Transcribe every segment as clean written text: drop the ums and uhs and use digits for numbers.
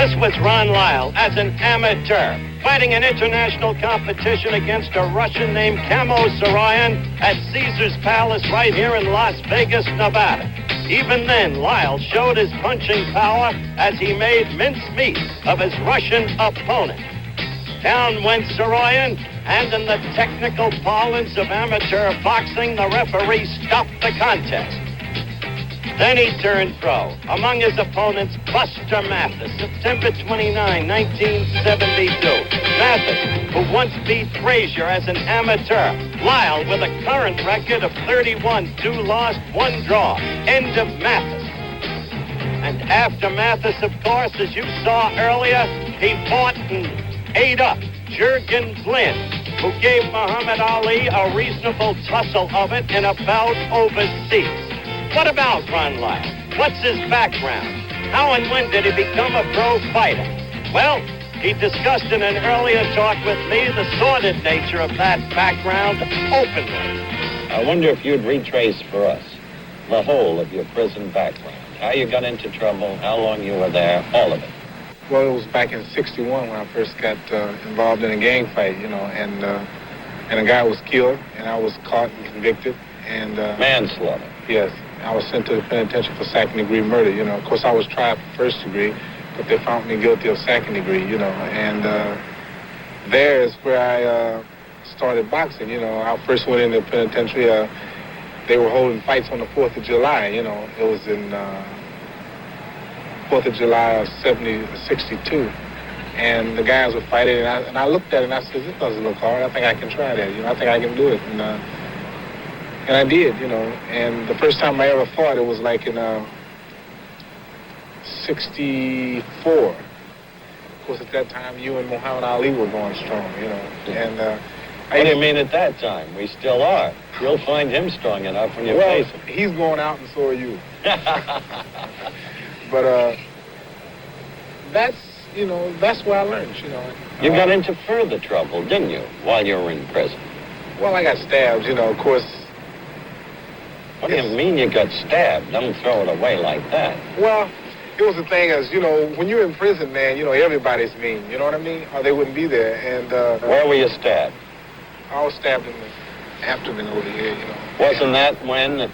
This was Ron Lyle as an amateur, fighting an international competition against a Russian named Camo Sarayan at Caesar's Palace right here in Las Vegas, Nevada. Even then, Lyle showed his punching power as he made mincemeat of his Russian opponent. Down went Sarayan, and in the technical parlance of amateur boxing, the referee stopped the contest. Then he turned pro. Among his opponents, Buster Mathis, September 29, 1972. Mathis, who once beat Frazier as an amateur. Lyle with a current record of 31, 2 lost, 1 draw. End of Mathis. And after Mathis, of course, as you saw earlier, he fought and ate up Jurgen Flynn, who gave Muhammad Ali a reasonable tussle of it in a bout overseas. What about Ron Lyle? What's his background? How and when did he become a pro fighter? Well, he discussed in an earlier talk with me the sordid nature of that background openly. I wonder if you'd retrace for us the whole of your prison background. How you got into trouble, how long you were there, all of it. Well, it was back in '61 when I first got involved in a gang fight, and a guy was killed, and I was caught and convicted. And manslaughter. Yes. I was sent to the penitentiary for second-degree murder, Of course, I was tried for first degree, but they found me guilty of second degree, And there is where I started boxing, I first went into the penitentiary. They were holding fights on the 4th of July, It was in 4th of July of 62. And the guys were fighting, and I looked at it and I said, this doesn't look hard. I think I can try that, I think I can do it. And I did, and the first time I ever fought, it was like in 64. Of course, at that time, you and Muhammad Ali were going strong, And what do you mean at that time? We still are. You'll find him strong enough when you face him. He's going out and so are you. But that's where I learned, You got into further trouble, didn't you, while you were in prison? Well, I got stabbed, of course. What do you mean you got stabbed? Don't throw it away like that. Well, it was the thing is, when you're in prison, man, everybody's mean. You know what I mean? Or they wouldn't be there. And where were you stabbed? I was stabbed in the abdomen over here, Wasn't that when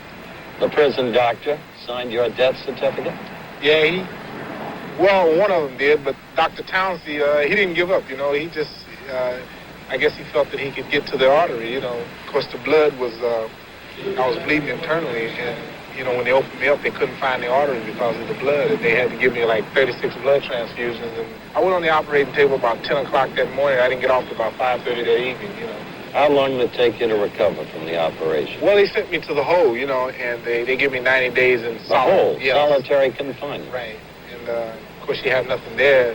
the prison doctor signed your death certificate? Yeah, well, one of them did, but Dr. Townsend, he didn't give up, He just, I guess he felt that he could get to the artery, Of course, the blood was... I was bleeding internally, and, when they opened me up, they couldn't find the artery because of the blood, and they had to give me like 36 blood transfusions, and I went on the operating table about 10 o'clock that morning. I didn't get off till about 5:30 that evening, How long did it take you to recover from the operation? Well, they sent me to the hole, and they give me 90 days in the hole, yes. Solitary confinement. Right, and, of course, you have nothing there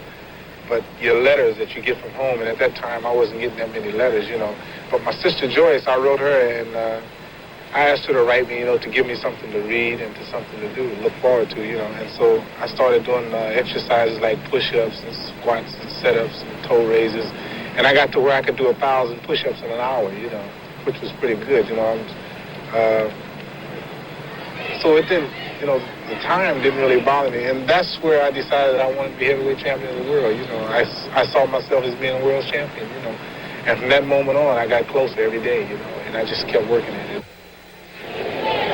but your letters that you get from home, and at that time, I wasn't getting that many letters, But my sister Joyce, I wrote her, and... I asked her to write me, to give me something to read and to something to do, to look forward to, And so I started doing exercises like push-ups and squats and sit-ups and toe raises. And I got to where I could do 1,000 push-ups in an hour, which was pretty good, So it didn't, the time didn't really bother me. And that's where I decided I wanted to be heavyweight champion of the world, I saw myself as being a world champion, And from that moment on, I got closer every day, And I just kept working at it.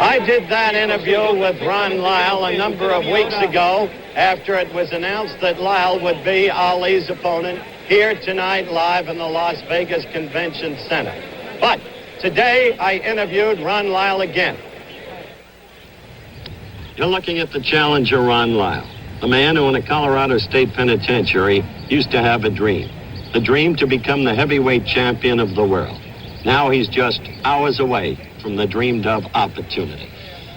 I did that interview with Ron Lyle a number of weeks ago after it was announced that Lyle would be Ali's opponent here tonight live in the Las Vegas Convention Center. But today I interviewed Ron Lyle again. You're looking at the challenger Ron Lyle, the man who in a Colorado State Penitentiary used to have a dream. The dream to become the heavyweight champion of the world. Now he's just hours away from the dreamed-of opportunity.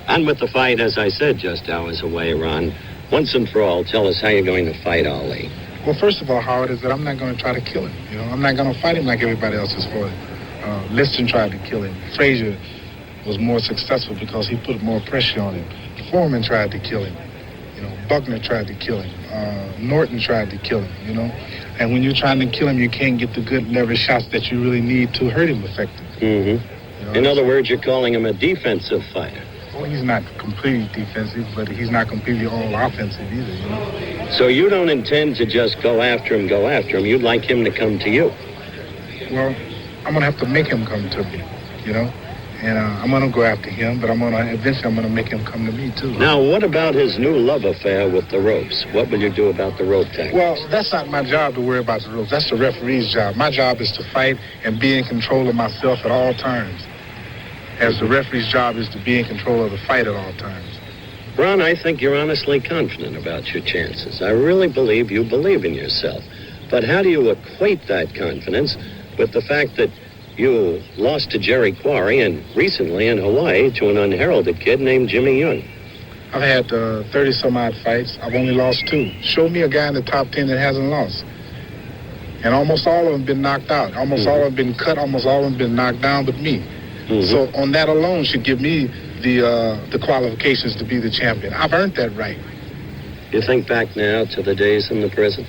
And with the fight, as I said, just hours away, Ron, once and for all, tell us how you're going to fight Ali. Well, first of all, Howard, is that I'm not going to try to kill him. I'm not going to fight him like everybody else is for it. Liston tried to kill him. Frazier was more successful because he put more pressure on him. Foreman tried to kill him. Buckner tried to kill him. Norton tried to kill him, And when you're trying to kill him, you can't get the good leverage shots that you really need to hurt him effectively. Mm-hmm. In other words, you're calling him a defensive fighter. Well, he's not completely defensive, but he's not completely all offensive either, So you don't intend to just go after him. You'd like him to come to you. Well, I'm going to have to make him come to me, you know? And I'm going to go after him, but eventually I'm going to make him come to me, too. Now, what about his new love affair with the ropes? What will you do about the rope tactics? Well, that's not my job to worry about the ropes. That's the referee's job. My job is to fight and be in control of myself at all times. As the referee's job is to be in control of the fight at all times. Ron, I think you're honestly confident about your chances. I really believe you believe in yourself. But how do you equate that confidence with the fact that you lost to Jerry Quarry and recently in Hawaii to an unheralded kid named Jimmy Young? I've had 30-some-odd fights. I've only lost 2. Show me a guy in the top 10 that hasn't lost. And almost all of them been knocked out. Almost all of them been cut. Almost all of them been knocked down but me. So on that alone should give me the qualifications to be the champion. I've earned that right. You think back now to the days in the prison?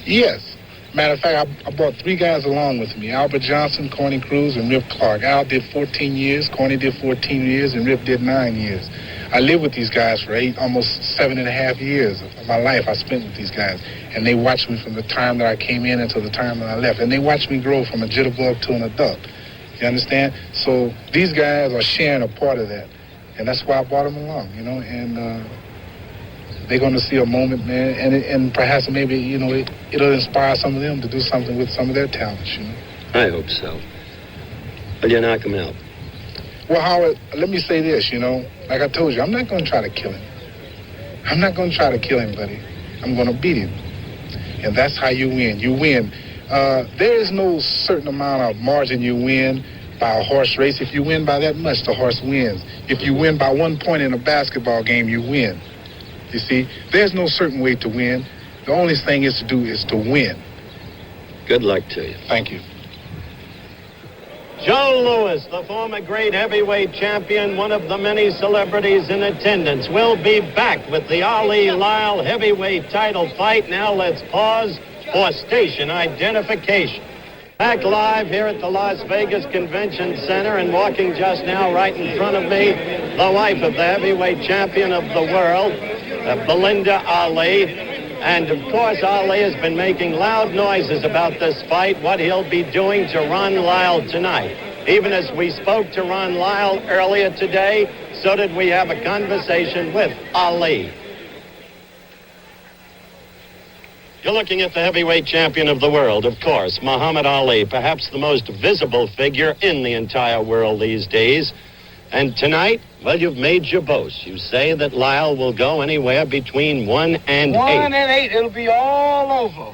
Yes. Matter of fact, I brought 3 guys along with me. Albert Johnson, Corny Cruz, and Rip Clark. Al did 14 years, Corny did 14 years, and Rip did 9 years. I lived with these guys for almost 7.5 years of my life I spent with these guys. And they watched me from the time that I came in until the time that I left. And they watched me grow from a jitterbug to an adult. You understand? So these guys are sharing a part of that. And that's why I brought them along, you know, and they're going to see a moment, man, and perhaps maybe, you know, it'll inspire some of them to do something with some of their talents, you know. I hope so. Will you knock him out? Well, Howard, let me say this, you know. Like I told you, I'm not going to try to kill him. I'm not going to try to kill him, buddy. I'm going to beat him. And that's how you win. You win. There is no certain amount of margin you win by a horse race. If you win by that much, the horse wins. If you win by 1 point in a basketball game, you win. You see, there's no certain way to win. The only thing is to do is to win. Good luck to you. Thank you. Joe Louis, the former great heavyweight champion, one of the many celebrities in attendance, will be back with the Ali Lyle heavyweight title fight. Now let's pause for station identification. Back live here at the Las Vegas Convention Center, and walking just now right in front of me, the wife of the heavyweight champion of the world, Belinda Ali. And, of course, Ali has been making loud noises about this fight, what he'll be doing to Ron Lyle tonight. Even as we spoke to Ron Lyle earlier today, so did we have a conversation with Ali. You're looking at the heavyweight champion of the world, of course, Muhammad Ali, perhaps the most visible figure in the entire world these days. And tonight, well, you've made your boast. You say that Lyle will go anywhere between 1 and 8. 1 and 8, it'll be all over.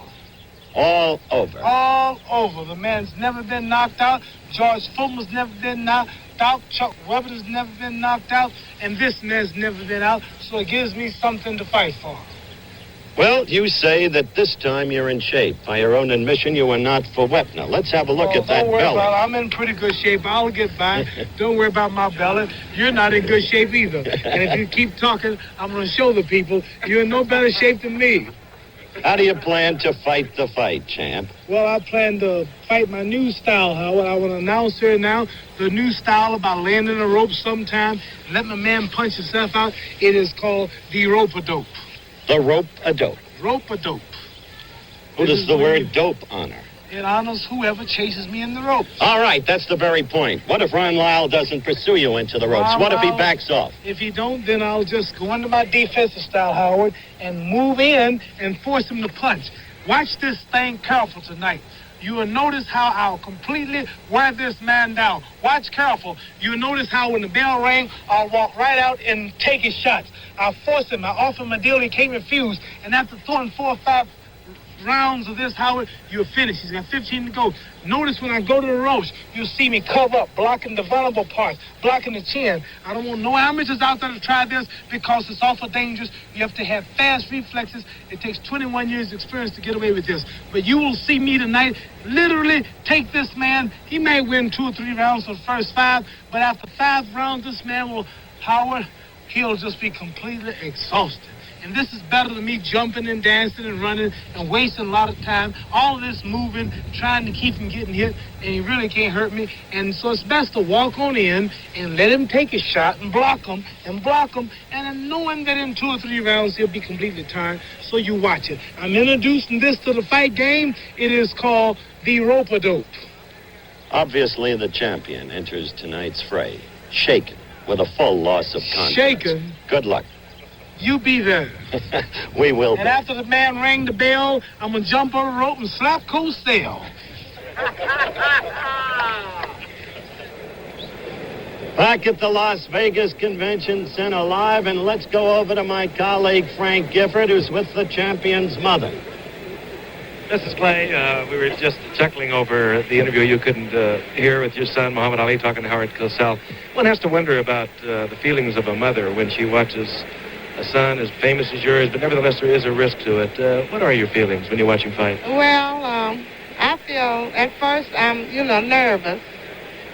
All over. All over. The man's never been knocked out. George Foreman's never been knocked out. Chuck Webber's never been knocked out. And this man's never been out. So it gives me something to fight for. Well, you say that this time you're in shape. By your own admission, you were not for Wepner. Let's have a look at that don't worry belly. about it. I'm in pretty good shape. I'll get by. Don't worry about my belly. You're not in good shape either. And if you keep talking, I'm going to show the people you're in no better shape than me. How do you plan to fight the fight, champ? Well, I plan to fight my new style, Howard. I want to announce here now the new style about landing a rope sometime and let my man punch himself out. It is called the rope-a-dope. The rope-a-dope. Rope-a-dope. Who does the word dope honor? It honors whoever chases me in the ropes. All right, that's the very point. What if Ron Lyle doesn't pursue you into the ropes? What if he backs off? If he don't, then I'll just go into my defensive style, Howard, and move in and force him to punch. Watch this thing careful tonight. You will notice how I'll completely wear this man down. Watch careful. You'll notice how when the bell rang, I'll walk right out and take his shots. I'll force him. I offer him a deal he can't refuse. And after throwing 4 or 5 rounds of this, Howard, you're finished. He's got 15 to go. Notice when I go to the ropes, you'll see me cover up, blocking the vulnerable parts, blocking the chin. I don't want no amateurs out there to try this because it's awful dangerous. You have to have fast reflexes. It takes 21 years experience to get away with this. But you will see me tonight literally take this man. He may win 2 or 3 rounds for the first 5, but after 5 rounds, this man will, Howard, he'll just be completely exhausted. And this is better than me jumping and dancing and running and wasting a lot of time. All of this moving, trying to keep him getting hit, and he really can't hurt me. And so it's best to walk on in and let him take his shot and block him, and then knowing that in 2 or 3 rounds he'll be completely tired. So you watch it. I'm introducing this to the fight game. It is called the rope-a-dope. Obviously, the champion enters tonight's fray, shaken, with a full loss of confidence. Shaken? Good luck. You be there. We will be. And after the man rang the bell, I'm going to jump on the rope and slap Cosell. Back at the Las Vegas Convention Center live, and let's go over to my colleague Frank Gifford, who's with the champion's mother. Mrs. Clay, we were just chuckling over the interview you couldn't hear with your son, Muhammad Ali, talking to Howard Cosell. One has to wonder about the feelings of a mother when she watches a son as famous as yours, but nevertheless there is a risk to it. What are your feelings when you watch him fight? Well, I feel, at first, I'm, nervous.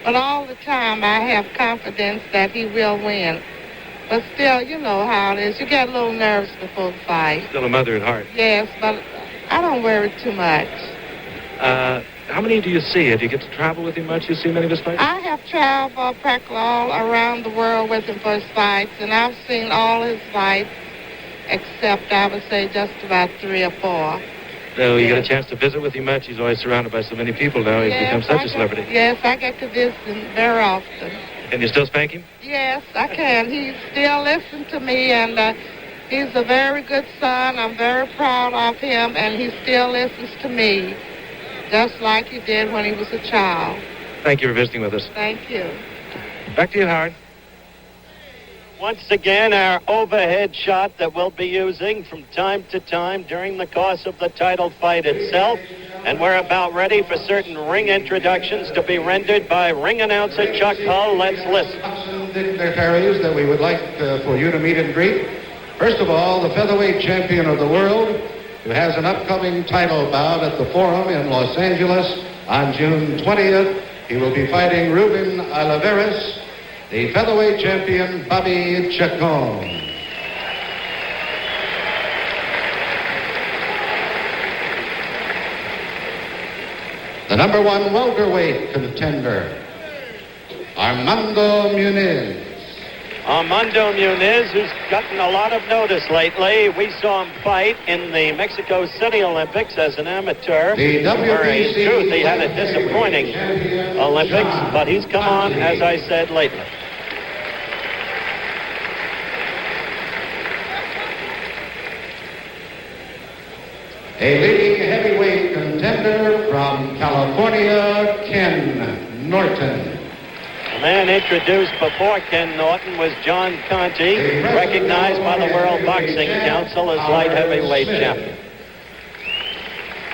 But all the time I have confidence that he will win. But still, you know how it is. You get a little nervous before the fight. Still a mother at heart. Yes, but I don't worry too much. How many do you see? Do you get to travel with him much? You see many of his fights? I have traveled practically all around the world with him for his fights, and I've seen all his fights, except I would say just about 3 or 4. No, you get a chance to visit with him much? He's always surrounded by so many people now. He's become such a celebrity. Yes, I get to visit him very often. Can you still spank him? Yes, I can. He still listens to me, and he's a very good son. I'm very proud of him, and he still listens to me, just like he did when he was a child. Thank you for visiting with us. Thank you. Back to you, Howard. Once again, our overhead shot that we'll be using from time to time during the course of the title fight itself. And we're about ready for certain ring introductions to be rendered by ring announcer Chuck Hull. Let's listen. Dignitaries that we would like for you to meet and greet. First of all, the featherweight champion of the world, who has an upcoming title bout at the Forum in Los Angeles on June 20th. He will be fighting Ruben Oliveras, the featherweight champion, Bobby Chacon. The number 1 welterweight contender, Armando Muniz. Armando Muniz, who's gotten a lot of notice lately. We saw him fight in the Mexico City Olympics as an amateur. Where in truth, he had a disappointing Olympics, but he's come on, as I said, lately. A leading heavyweight contender from California, Ken Norton. The man introduced before Ken Norton was John Conti, recognized by the World Boxing Council as light heavyweight champion.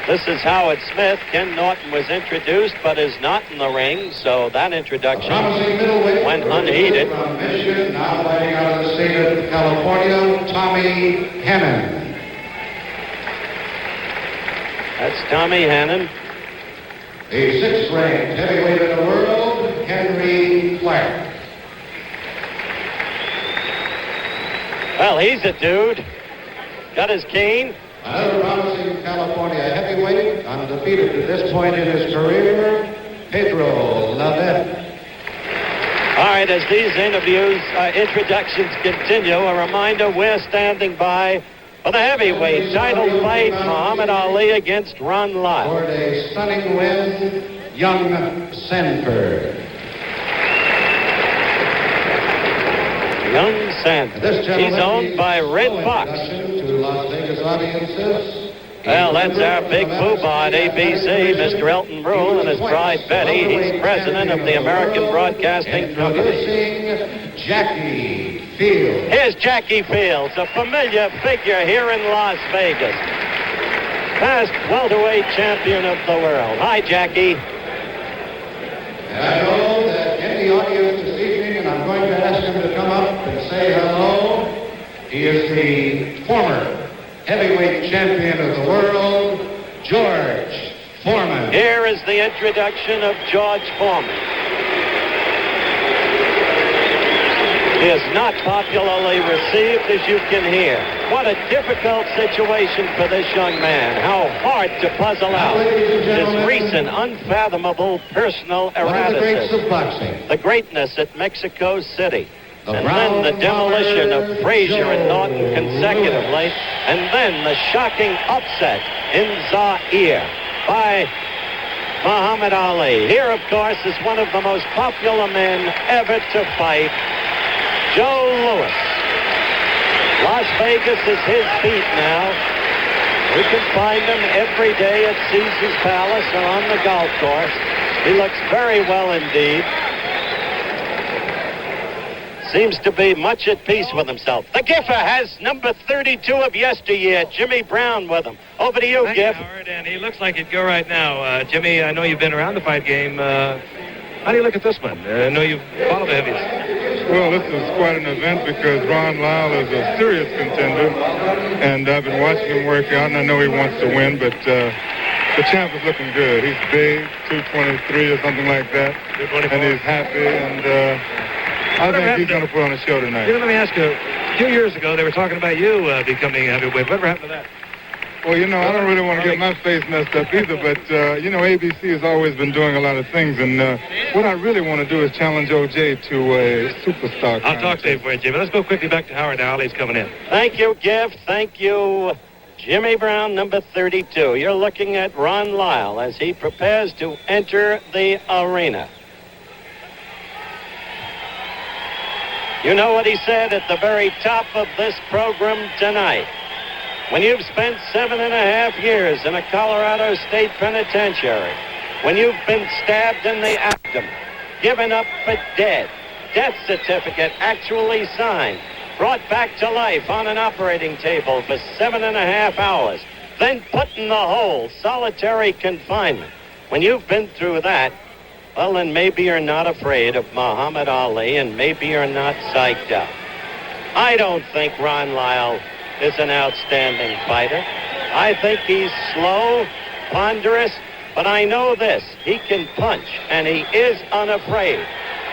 This is Howard Smith. Ken Norton was introduced but is not in the ring, so that introduction went unheeded. From Michigan, now fighting out of the state of California, Tommy Hannon. That's Tommy Hannon. The 6th-ranked heavyweight in the world, Henry Clark. Well, he's a dude. Got his cane. Another promising California heavyweight, undefeated to this point in his career, Pedro Lavette. All right, as these introductions continue, a reminder we're standing by for the heavyweight title fight, Muhammad Ali against Ron Lyle. For a stunning win, Young Sanford. Young Sanford. He's owned by Red Fox. To Las Vegas audiences. Well, that's our big poobah at ABC, Mr. Elton Brule and his bride Betty. He's president of the American Broadcasting Company. Introducing Jackie Fields. Here's Jackie Fields, a familiar figure here in Las Vegas. Past welterweight champion of the world. Hi, Jackie. And I know that in the audience this evening, and I'm going to ask him to come up and say hello. He is the former heavyweight champion of the world, George Foreman. Here is the introduction of George Foreman. is not popularly received, as you can hear. What a difficult situation for this young man. How hard to puzzle out this recent, unfathomable personal One of the greats erraticism. of boxing. The greatness at Mexico City. The And then the Brown demolition of Robert Frazier and Joe Norton consecutively. And then the shocking upset in Zaire by Muhammad Ali. Here, of course, is one of the most popular men ever to fight, Joe Louis. Las Vegas is his beat now. We can find him every day at Caesar's Palace or on the golf course. He looks very well indeed. Seems to be much at peace with himself. The Giffer has number 32 of yesteryear, Jimmy Brown, with him. Over to you, Thank you, Giff. Howard, and he looks like he'd go right now. Jimmy, I know you've been around the fight game. How do you look at this one? I know you follow the heavies. Well, this is quite an event because Ron Lyle is a serious contender, and I've been watching him work out, and I know he wants to win, but the champ is looking good. He's big, 223 or something like that, 224. and he's happy, and I think he's going to put on a show tonight. Let me ask you, a few years ago, they were talking about you becoming heavyweight. Whatever happened to that? Well, I don't really want to get my face messed up either, but, ABC has always been doing a lot of things, and what I really want to do is challenge OJ to a superstar. I'll talk to you for you, Jimmy. Let's go quickly back to Howard now. Ali's coming in. Thank you, Giff. Thank you, Jimmy Brown, number 32. You're looking at Ron Lyle as he prepares to enter the arena. You know what he said at the very top of this program tonight. When you've spent 7.5 years in a Colorado State penitentiary, when you've been stabbed in the abdomen, given up for dead, death certificate actually signed, brought back to life on an operating table for 7.5 hours, then put in the hole, solitary confinement. When you've been through that, well, then maybe you're not afraid of Muhammad Ali, and maybe you're not psyched out. I don't think Ron Lyle is an outstanding fighter. I think he's slow, ponderous, but I know this. He can punch, and he is unafraid.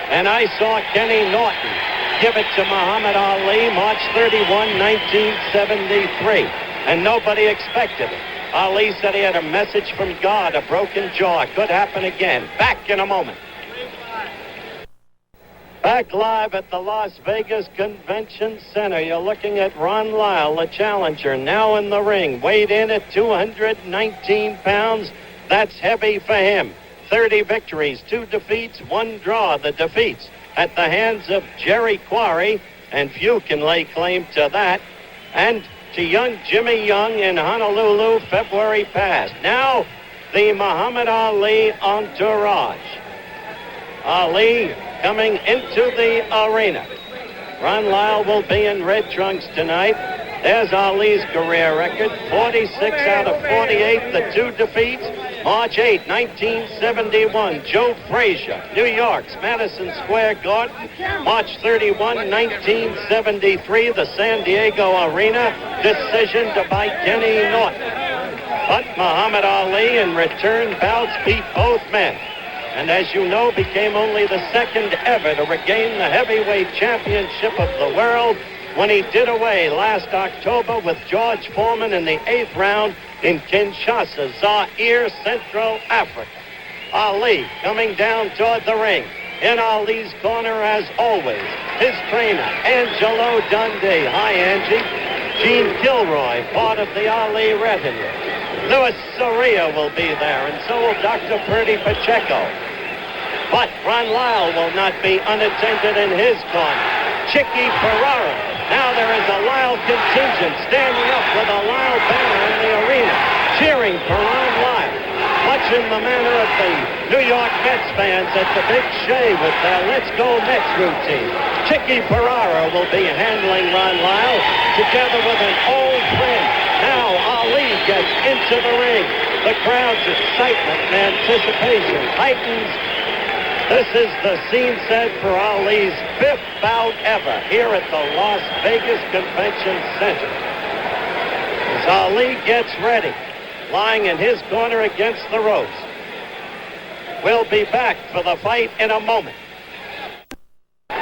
And I saw Kenny Norton give it to Muhammad Ali March 31, 1973, and nobody expected it. Ali said he had a message from God, a broken jaw. Could happen again. Back in a moment. Back live at the Las Vegas Convention Center. You're looking at Ron Lyle, the challenger, now in the ring. Weighed in at 219 pounds. That's heavy for him. 30 victories, 2 defeats, 1 draw. The defeats at the hands of Jerry Quarry, and few can lay claim to that. And to young Jimmy Young in Honolulu, February past. Now, the Muhammad Ali entourage. Ali coming into the arena. Ron Lyle will be in red trunks tonight. There's Ali's career record, 46 out of 48, the 2 defeats. March 8, 1971, Joe Frazier, New York's Madison Square Garden. March 31, 1973, the San Diego Arena, decision to by Kenny Norton. But Muhammad Ali in return bouts beat both men. And as you know, became only the second ever to regain the heavyweight championship of the world when he did away last October with George Foreman in the 8th round in Kinshasa, Zaire, Central Africa. Ali coming down toward the ring. In Ali's corner, as always, his trainer, Angelo Dundee. Hi, Angie. Gene Gilroy, part of the Ali retinue. Louis Soria will be there, and so will Dr. Purdy Pacheco. But Ron Lyle will not be unattended in his corner. Chicky Ferrara. Now there is a Lyle contingent standing up with a Lyle banner in the arena, cheering for Ron Lyle, much in the manner of the New York Mets fans at the Big Shea with their Let's Go Mets routine. Chicky Ferrara will be handling Ron Lyle together with an old friend. Now Ali gets into the ring. The crowd's excitement and anticipation heightens. This is the scene set for Ali's 5th bout ever here at the Las Vegas Convention Center. As Ali gets ready, lying in his corner against the ropes. We'll be back for the fight in a moment.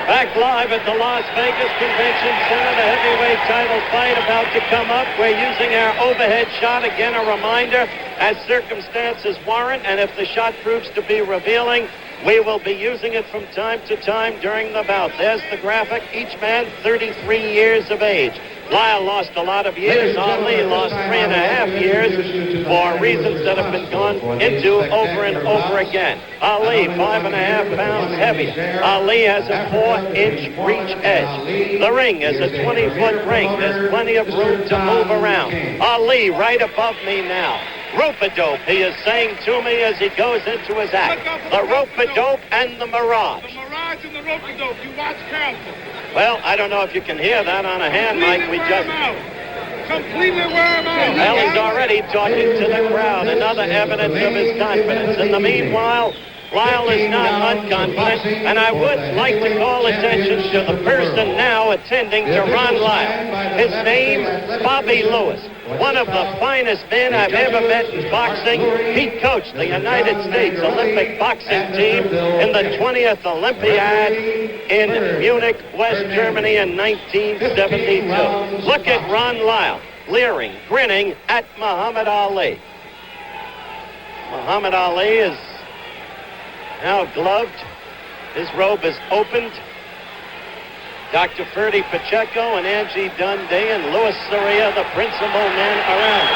Back live at the Las Vegas Convention Center, the heavyweight title fight about to come up. We're using our overhead shot. Again, a reminder, as circumstances warrant, and if the shot proves to be revealing, we will be using it from time to time during the bout. There's the graphic. Each man 33 years of age. Lyle lost a lot of years. Ali lost 3.5 years for reasons that have been gone into over and over again. Ali, 5.5 pounds heavier. Ali has a 4-inch reach edge. The ring is a 20-foot ring. There's plenty of room to move around. Ali right above me now. Rope-a-dope, he is saying to me as he goes into his act. The rope-a-dope and the mirage. The mirage and the rope-a-dope. You watch careful. Well, I don't know if you can hear that on a hand mic. We just... Completely wear him out. Well, he's already talking to the crowd. Another evidence of his confidence. In the meanwhile, Lyle is not unconfident, and I would like to call attention to the person now attending to Ron Lyle. His name, Bobby Lewis. One of the finest men I've ever met in boxing. He coached the United States Olympic boxing team in the 20th Olympiad in Munich, West Germany in 1972. Look at Ron Lyle, leering, grinning at Muhammad Ali. Muhammad Ali is now gloved. His robe is opened. Dr. Ferdy Pacheco and Angie Dundee and Louis Soria, the principal men around him.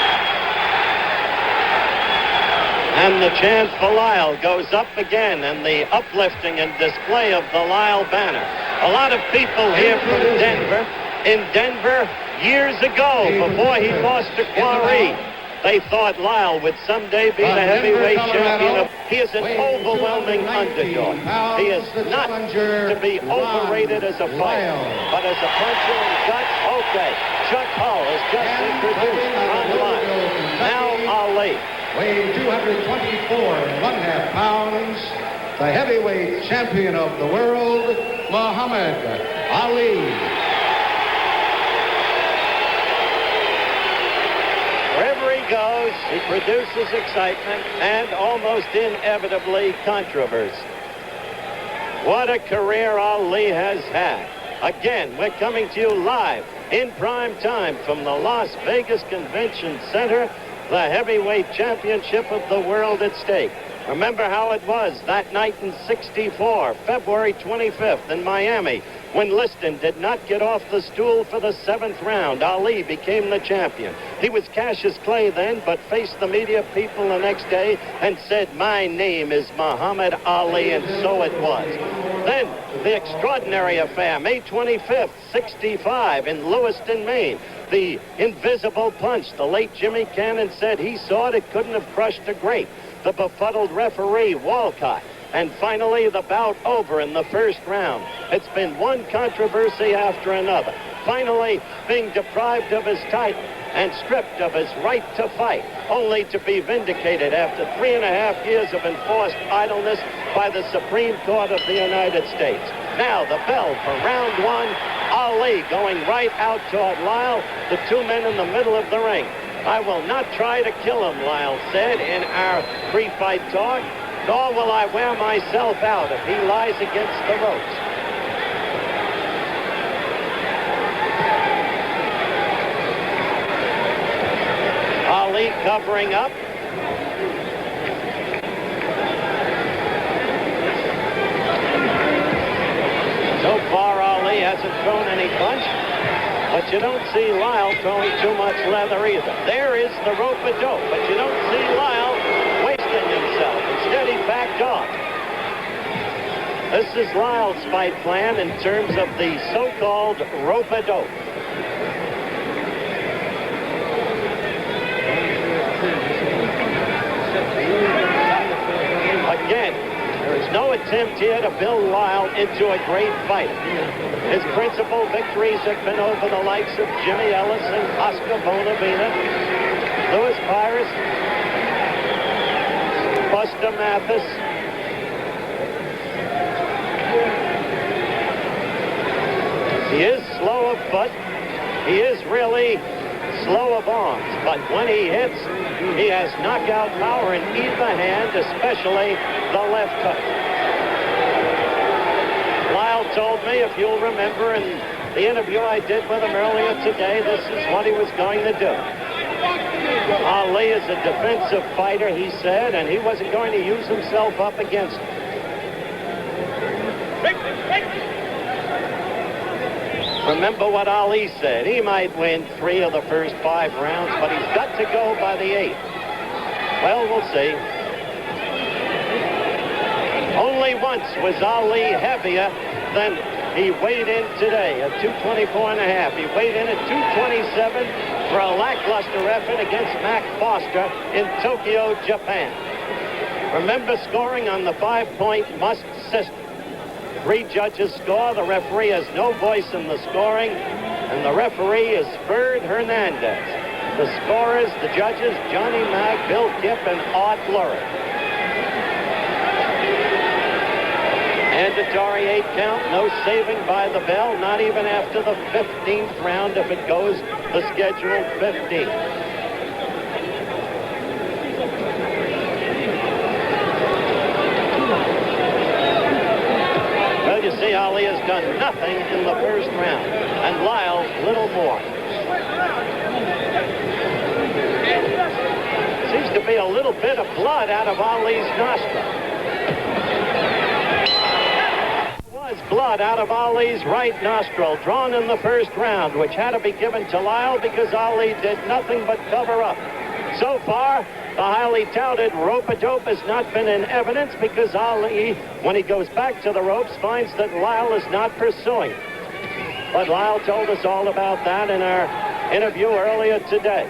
And the chant for Lyle goes up again, and the uplifting and display of the Lyle banner. A lot of people here from Denver. In Denver, years ago, before he lost to Quarry, they thought Lyle would someday be the heavyweight champion. He is an overwhelming underdog. He is not to be overrated as a fighter, but as a puncher and guts, okay. Chuck Hull has just introduced Ron Lyle. Now Ali. Weighing 224.5 pounds, the heavyweight champion of the world, Muhammad Ali. Wherever he goes, he produces excitement and almost inevitably controversy. What a career Ali has had. Again, we're coming to you live in prime time from the Las Vegas Convention Center, the heavyweight championship of the world at stake. Remember how it was that night in '64, February 25th in Miami, when Liston did not get off the stool for the 7th round. Ali became the champion. He was Cassius Clay then, but faced the media people the next day and said, "My name is Muhammad Ali," and so it was. Then, the extraordinary affair, May 25th, '65 in Lewiston, Maine. The invisible punch. The late Jimmy Cannon said he saw it couldn't have crushed a grape. The befuddled referee, Walcott. And finally, the bout over in the first round. It's been one controversy after another. Finally, being deprived of his title and stripped of his right to fight, only to be vindicated after 3.5 years of enforced idleness by the Supreme Court of the United States. Now, the bell for round one. Ali going right out toward Lyle, the two men in the middle of the ring. "I will not try to kill him," Lyle said in our pre-fight talk, "nor will I wear myself out if he lies against the ropes." Ali covering up. So far, Ali hasn't thrown any punch, but you don't see Lyle throwing too much leather either. There is the rope-a-dope, but you don't see Lyle wasting himself. Instead, he backed off. This is Lyle's fight plan in terms of the so-called rope-a-dope. Again, there is no attempt here to build Lyle into a great fighter. His principal victories have been over the likes of Jimmy Ellis and Oscar Bonavena, Louis Pyrus, Buster Mathis. He is slow of foot. He is really slow of arms, but when he hits, he has knockout power in either hand, especially the left hook. Lyle Lyle told me, if you'll remember, in the interview I did with him earlier today, this is what he was going to do. Ali is a defensive fighter, he said, and he wasn't going to use himself up against him. Remember what Ali said. He might win 3 of the first 5 rounds, but he's got to go by the 8th. Well, we'll see. Only once was Ali heavier than he weighed in today at 224.5. He weighed in at 227 for a lackluster effort against Mac Foster in Tokyo, Japan. Remember scoring on the 5-point must system. 3 judges score. The referee has no voice in the scoring, and the referee is Ferd Hernandez. The scorers, the judges, Johnny Mack, Bill Kipp, and Art Lurie. Mandatory 8 count, no saving by the bell, not even after the 15th round if it goes the scheduled 15. Well, you see, Ali has done nothing in the first round, and Lyle little more. Seems to be a little bit of blood out of Ali's nostril. Blood out of Ali's right nostril, drawn in the first round, which had to be given to Lyle because Ali did nothing but cover up. So far, the highly touted rope-a-dope has not been in evidence because Ali, when he goes back to the ropes, finds that Lyle is not pursuing. But Lyle told us all about that in our interview earlier today.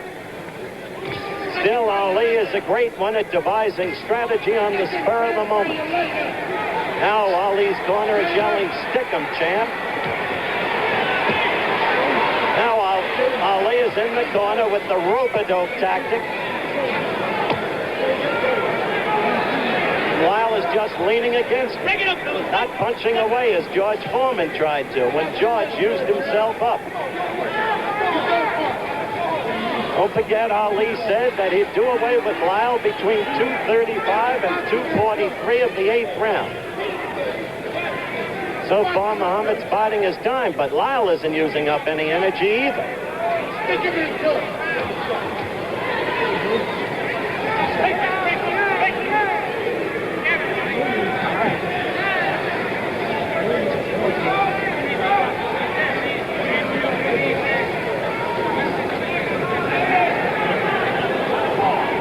Still, Ali is a great one at devising strategy on the spur of the moment. Now Ali's corner is yelling, "Stick him, champ." Now Ali is in the corner with the rope-a-dope tactic. Lyle is just leaning against him, not punching away as George Foreman tried to when George used himself up. Don't forget, Ali said that he'd do away with Lyle between 2:35 and 2:43 of the 8th round. So far, Muhammad's biding his time, but Lyle isn't using up any energy either.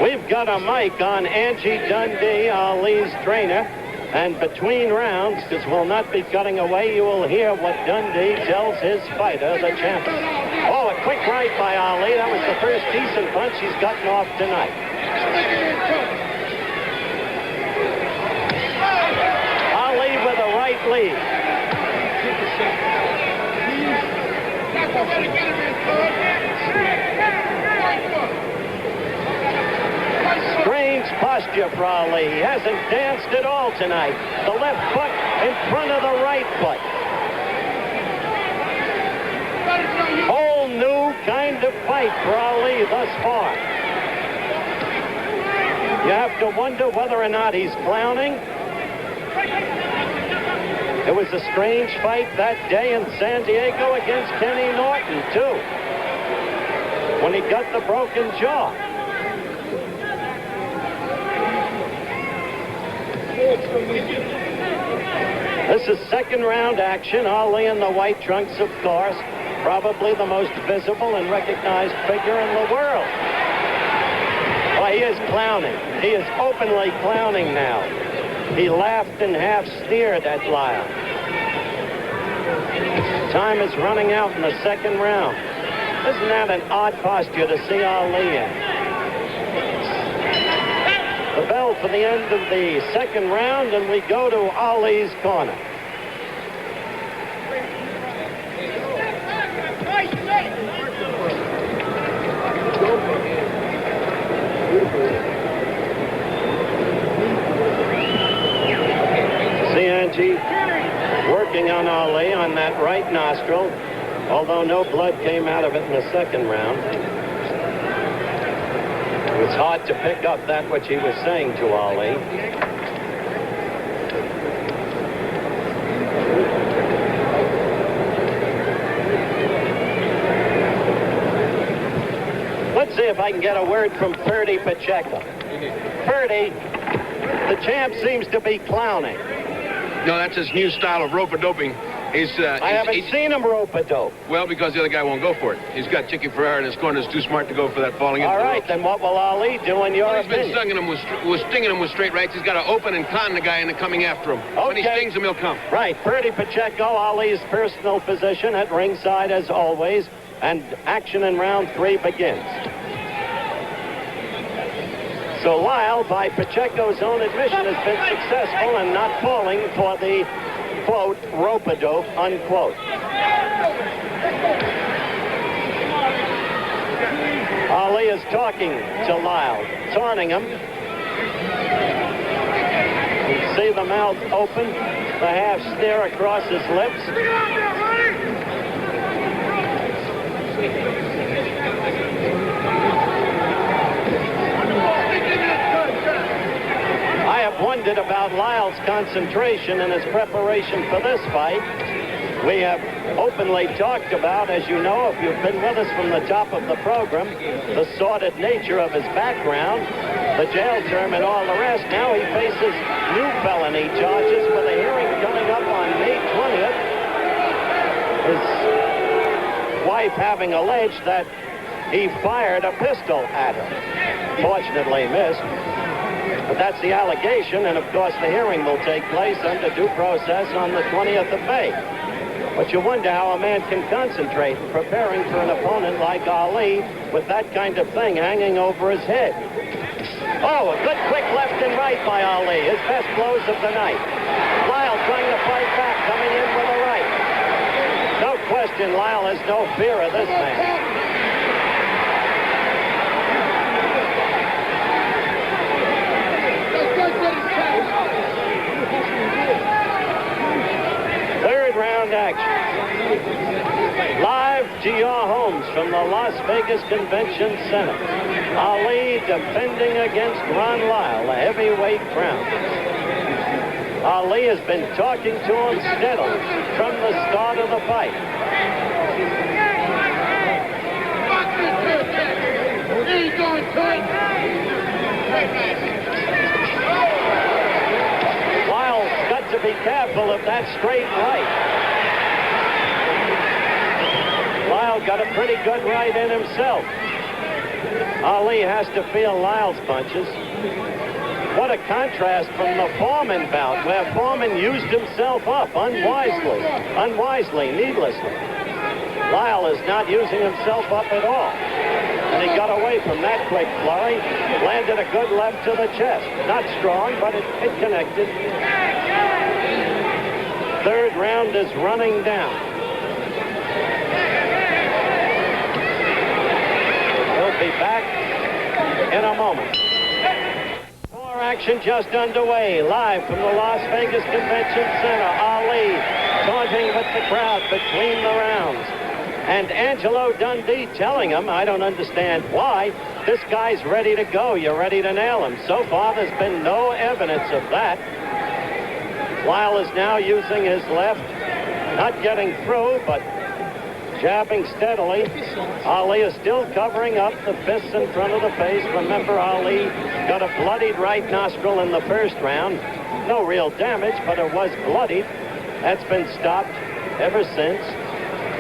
We've got a mic on Angie Dundee, Ali's trainer. And between rounds, because we'll not be cutting away, you will hear what Dundee tells his fighter, the champion. Oh, a quick right by Ali. That was the first decent punch he's gotten off tonight. Ali with a right lead. Strange posture for Ali. He hasn't danced at all tonight. The left foot in front of the right foot. Whole new kind of fight for Ali thus far. You have to wonder whether or not he's clowning. It was a strange fight that day in San Diego against Kenny Norton, too, when he got the broken jaw. This is second round action. Ali in the white trunks, of course. Probably the most visible and recognized figure in the world. Well, he is clowning. He is openly clowning now. He laughed and half sneered at Lyle. Time is running out in the second round. Isn't that an odd posture to see Ali in? The bell for the end of the second round, and we go to Ali's corner. See Angie working on Ali on that right nostril, although no blood came out of it in the second round. It was hard to pick up that which he was saying to Ali. if I can get a word from Ferdy Pacheco. Ferdy, the champ seems to be clowning. No, that's his new style of rope-a-doping. I haven't seen him rope-a-dope. Well, because the other guy won't go for it. He's got Chicky Ferrara in his corner. He's too smart to go for that falling into All the right, ropes. then what will Ali do in your He's been opinion? stinging him with straight rights. He's got to open and con the guy into coming after him. When he Okay. stings him, he'll come. Right, Ferdy Pacheco, Ali's personal physician at ringside as always, and action in round 3 begins. So Lyle, by Pacheco's own admission, has been successful in not falling for the, quote, rope-a-dope, unquote. Ali is talking to Lyle, taunting him. You see the mouth open, the half sneer across his lips. I have wondered about Lyle's concentration in his preparation for this fight. We have openly talked about, as you know, if you've been with us from the top of the program, the sordid nature of his background, the jail term and all the rest. Now he faces new felony charges with a hearing coming up on May 20th. His wife having alleged that he fired a pistol at her. Fortunately missed. But that's the allegation, and of course the hearing will take place under due process on the 20th of May. But you wonder how a man can concentrate in preparing for an opponent like Ali with that kind of thing hanging over his head. Oh, a good quick left and right by Ali, his best blows of the night. Lyle trying to fight back, coming in with a right. No question, Lyle has no fear of this man. Third round action. Live to your homes from the Las Vegas Convention Center. Ali defending against Ron Lyle, the heavyweight crown. Ali has been talking to him steadily from the start of the fight. Lyle's got to be careful of that straight right. Lyle got a pretty good right in himself. Ali has to feel Lyle's punches. What a contrast from the Foreman bout, where Foreman used himself up unwisely, needlessly. Lyle is not using himself up at all. And he got away from that quick flurry, landed a good left to the chest. Not strong, but it connected. Third round is running down. He'll be back in a moment. More action just underway, live from the Las Vegas Convention Center. Ali taunting with the crowd between the rounds. And Angelo Dundee telling him, I don't understand why, this guy's ready to go. You're ready to nail him. So far, there's been no evidence of that. Lyle is now using his left, not getting through, but jabbing steadily. Ali is still covering up the fists in front of the face. Remember, Ali got a bloodied right nostril in the first round. No real damage, but it was bloodied. That's been stopped ever since.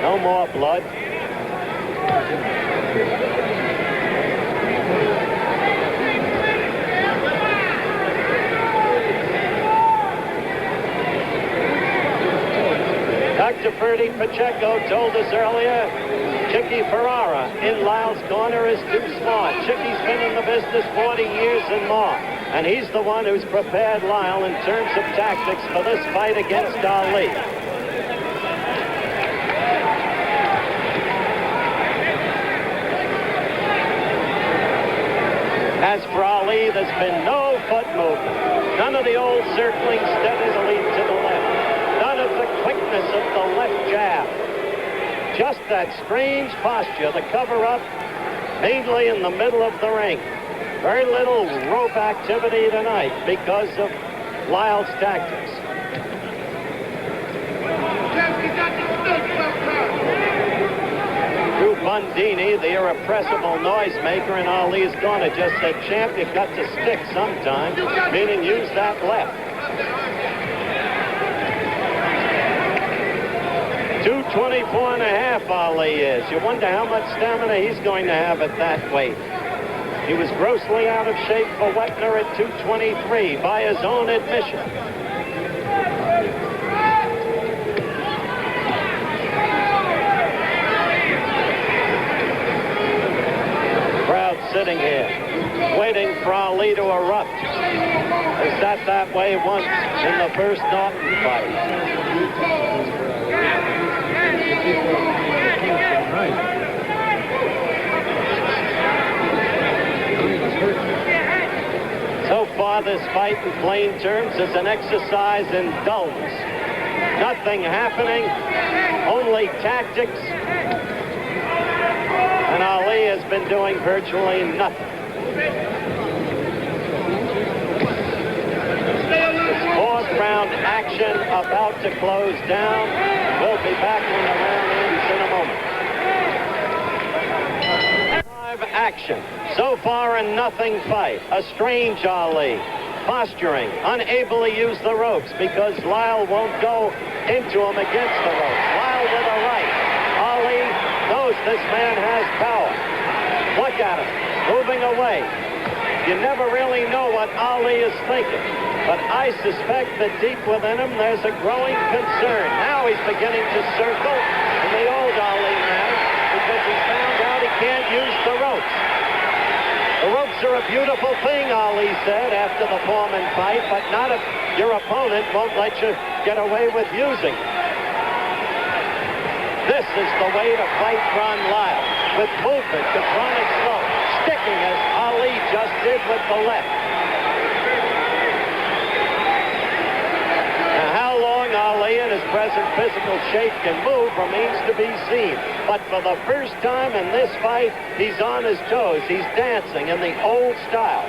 No more blood. Dr. Ferdy Pacheco told us earlier, Chicky Ferrara in Lyle's corner is too smart. Chicky's been in the business 40 years and more. And he's the one who's prepared Lyle in terms of tactics for this fight against Ali. As for Ali, there's been no foot movement. None of the old circling steadily to the left. None of the quickness of the left jab. Just that strange posture, the cover-up, mainly in the middle of the ring. Very little rope activity tonight because of Lyle's tactics. Drew Bundini, the irrepressible noisemaker, and Ali's corner just said, champ, you've got to stick sometime, meaning use that left. 224 and a half Ali is. You wonder how much stamina he's going to have at that weight. He was grossly out of shape for Wetner at 223 by his own admission. Crowd sitting here, waiting for Ali to erupt. They sat that way once in the first Norton fight. So far, this fight in plain terms is an exercise in dullness. Nothing happening, only tactics. And Ali has been doing virtually nothing. Fourth round action about to close down. We'll be back when the round ends in a moment. Live action. So far a nothing fight. A strange Ali. Posturing, unable to use the ropes because Lyle won't go into him against the ropes. Lyle with a right. Ali knows this man has power. Look at him, moving away. You never really know what Ali is thinking. But I suspect that deep within him, there's a growing concern. Now he's beginning to circle in the old Ali manner because he's found out he can't use the ropes. The ropes are a beautiful thing, Ali said after the Foreman fight, but not if your opponent won't let you get away with using them. This is the way to fight Ron Lyle, with movement, chronic slow, sticking as Ali just did with the left. Ali in his present physical shape can move remains to be seen. But for the first time in this fight, he's on his toes. He's dancing in the old style.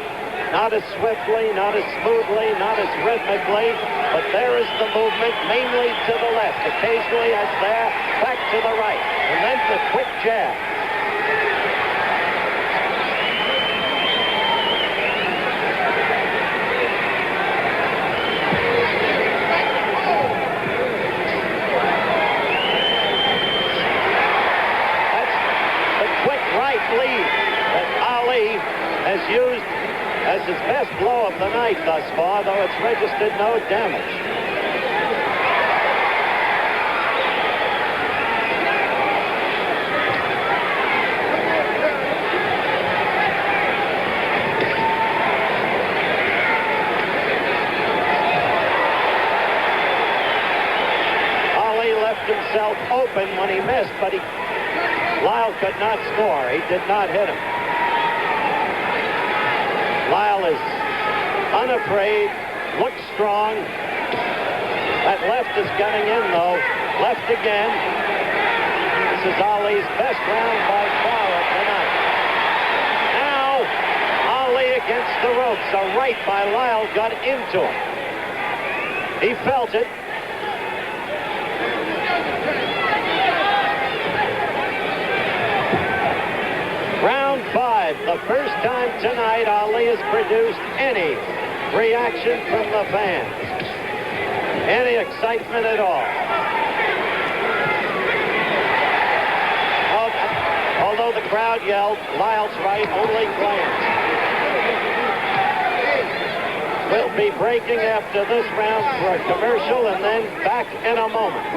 Not as swiftly, not as smoothly, not as rhythmically, but there is the movement, mainly to the left. Occasionally as there, back to the right. And then the quick jab. Lead that Ali has used as his best blow of the night thus far, though it's registered no damage. Ali left himself open when he missed, but Lyle could not score. He did not hit him. Lyle is unafraid, looks strong. That left is getting in, though. Left again. This is Ali's best round by far of the night. Now, Ali against the ropes. A right by Lyle got into him. He felt it. Round 5, the first time tonight Ali has produced any reaction from the fans. Any excitement at all. Although the crowd yelled, Lyle's right, only glance. We'll be breaking after this round for a commercial and then back in a moment.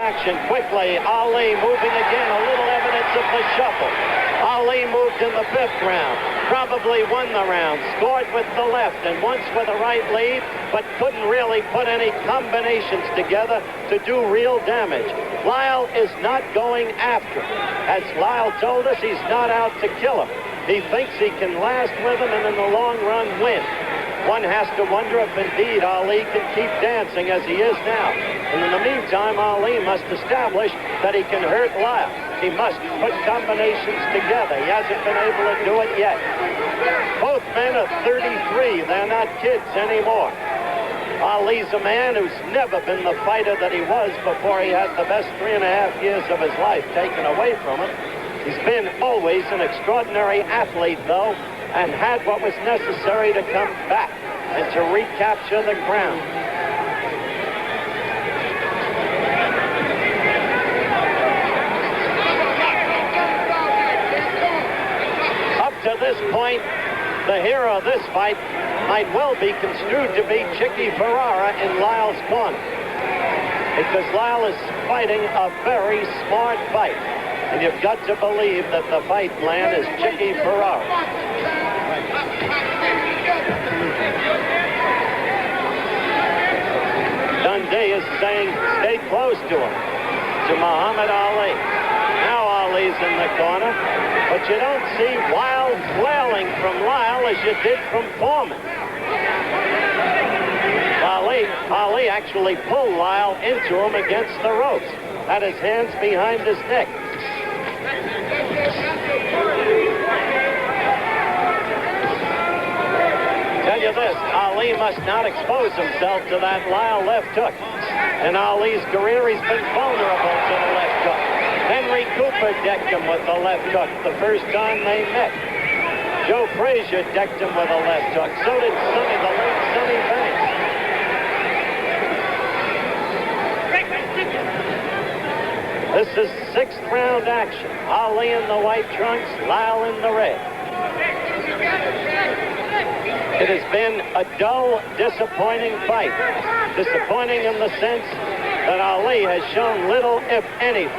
Action quickly. Ali moving again. A little evidence of the shuffle. Ali moved in the 5th round. Probably won the round. Scored with the left and once with a right lead, but couldn't really put any combinations together to do real damage. Lyle is not going after him. As Lyle told us, he's not out to kill him. He thinks he can last with him and in the long run win. One has to wonder if indeed Ali can keep dancing as he is now. And in the meantime, Ali must establish that he can hurt Lyle. He must put combinations together. He hasn't been able to do it yet. Both men are 33. They're not kids anymore. Ali's a man who's never been the fighter that he was before he had the best 3.5 years of his life taken away from him. He's been always an extraordinary athlete, though, and had what was necessary to come back and to recapture the crown. Up to this point, the hero of this fight might well be construed to be Chicky Ferrara in Lyle's corner, because Lyle is fighting a very smart fight, and you've got to believe that the fight plan is Chicky Ferrara. Dundee is saying stay close to him, to Muhammad Ali. Now Ali's in the corner, but you don't see wild flailing from Lyle as you did from Foreman. Ali actually pulled Lyle into him against the ropes, had his hands behind his neck. Tell you this, Ali must not expose himself to that Lyle left hook. In Ali's career, he's been vulnerable to the left hook. Henry Cooper decked him with the left hook the first time they met. Joe Frazier decked him with a left hook. So did the late Sonny Banks. This is sixth round action. Ali in the white trunks, Lyle in the red. It has been a dull, disappointing fight. Disappointing in the sense that Ali has shown little, if anything,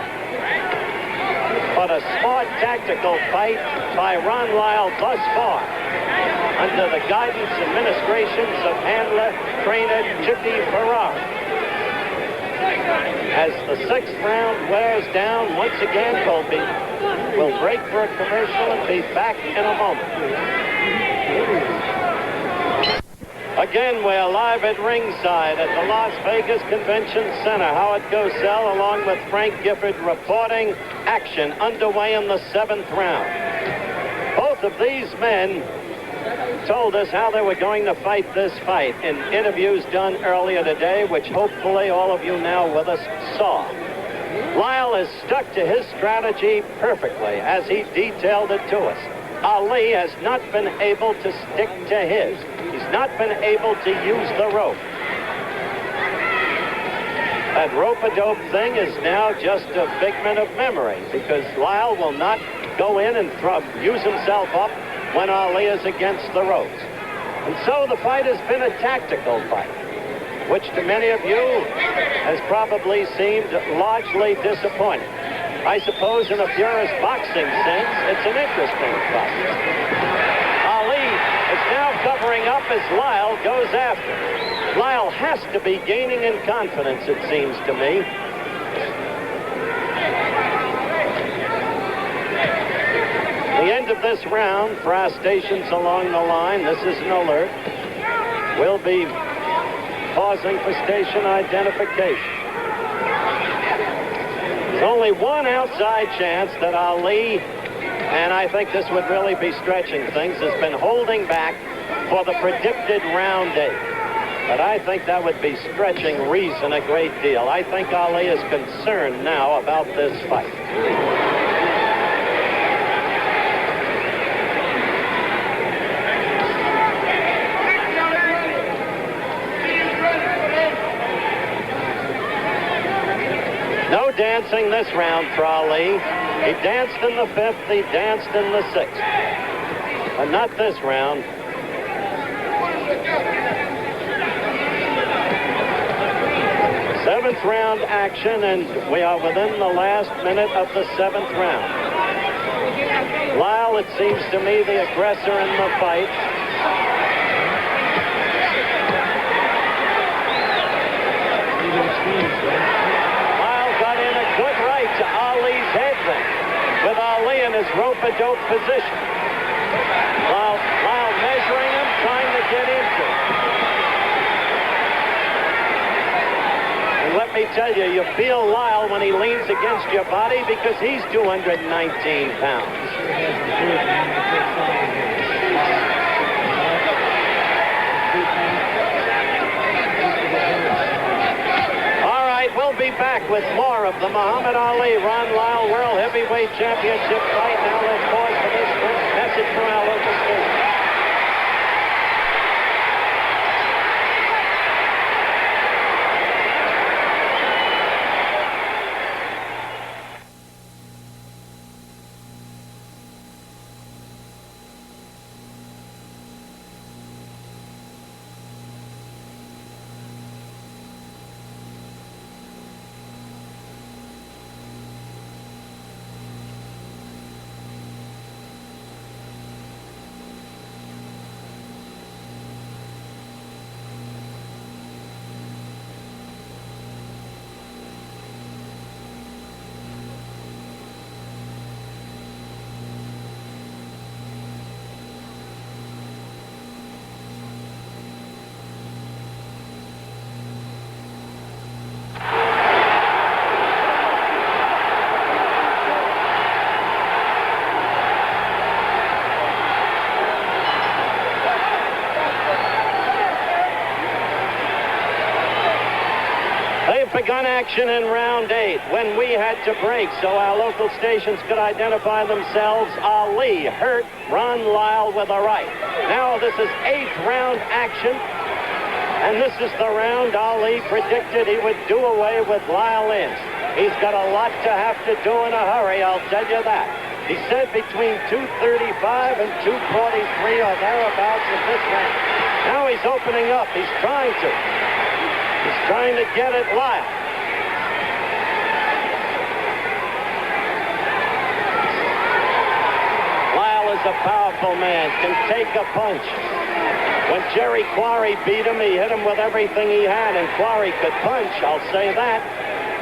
but a smart tactical fight by Ron Lyle thus far, under the guidance and ministrations of handler, trainer Chicky Ferrara. As the sixth round wears down, once again, Colby will break for a commercial and be back in a moment. Again, we're live at ringside at the Las Vegas Convention Center. Howard Cosell, along with Frank Gifford, reporting action underway in the seventh round. Both of these men told us how they were going to fight this fight in interviews done earlier today, which hopefully all of you now with us saw. Lyle has stuck to his strategy perfectly as he detailed it to us. Ali has not been able to stick to his. He's not been able to use the rope. That rope-a-dope thing is now just a figment of memory, because Lyle will not go in and use himself up when Ali is against the ropes. And so the fight has been a tactical fight, which to many of you has probably seemed largely disappointing. I suppose in a purist boxing sense, it's an interesting fight. Ali is now covering up as Lyle goes after. Lyle has to be gaining in confidence, it seems to me. The end of this round for our stations along the line, this is an alert. We'll be pausing for station identification. There's only one outside chance that Ali, and I think this would really be stretching things, has been holding back for the predicted round 8. But I think that would be stretching reason a great deal. I think Ali is concerned now about this fight. No dancing this round for Ali. He danced in the 5th, he danced in the 6th. But not this round. Seventh round action, and we are within the last minute of the 7th round. Lyle, it seems to me, the aggressor in the fight. Good right to Ali's head then, with Ali in his rope-a-dope position. Lyle measuring him, trying to get into it. And let me tell you, you feel Lyle when he leans against your body because he's 219 pounds. of the Muhammad Ali Ron Lyle World Heavyweight Championship fight. Now let's pause for this quick message from our local station. Begun action in round 8 when we had to break so our local stations could identify themselves. Ali hurt Ron Lyle with a right. Now this is 8th round action, and this is the round Ali predicted he would do away with Lyle in. He's got a lot to have to do in a hurry, I'll tell you that. He said between 235 and 243 or thereabouts in this round. Now he's opening up. He's trying to get at Lyle. Lyle is a powerful man, can take a punch. When Jerry Quarry beat him, he hit him with everything he had, and Quarry could punch, I'll say that.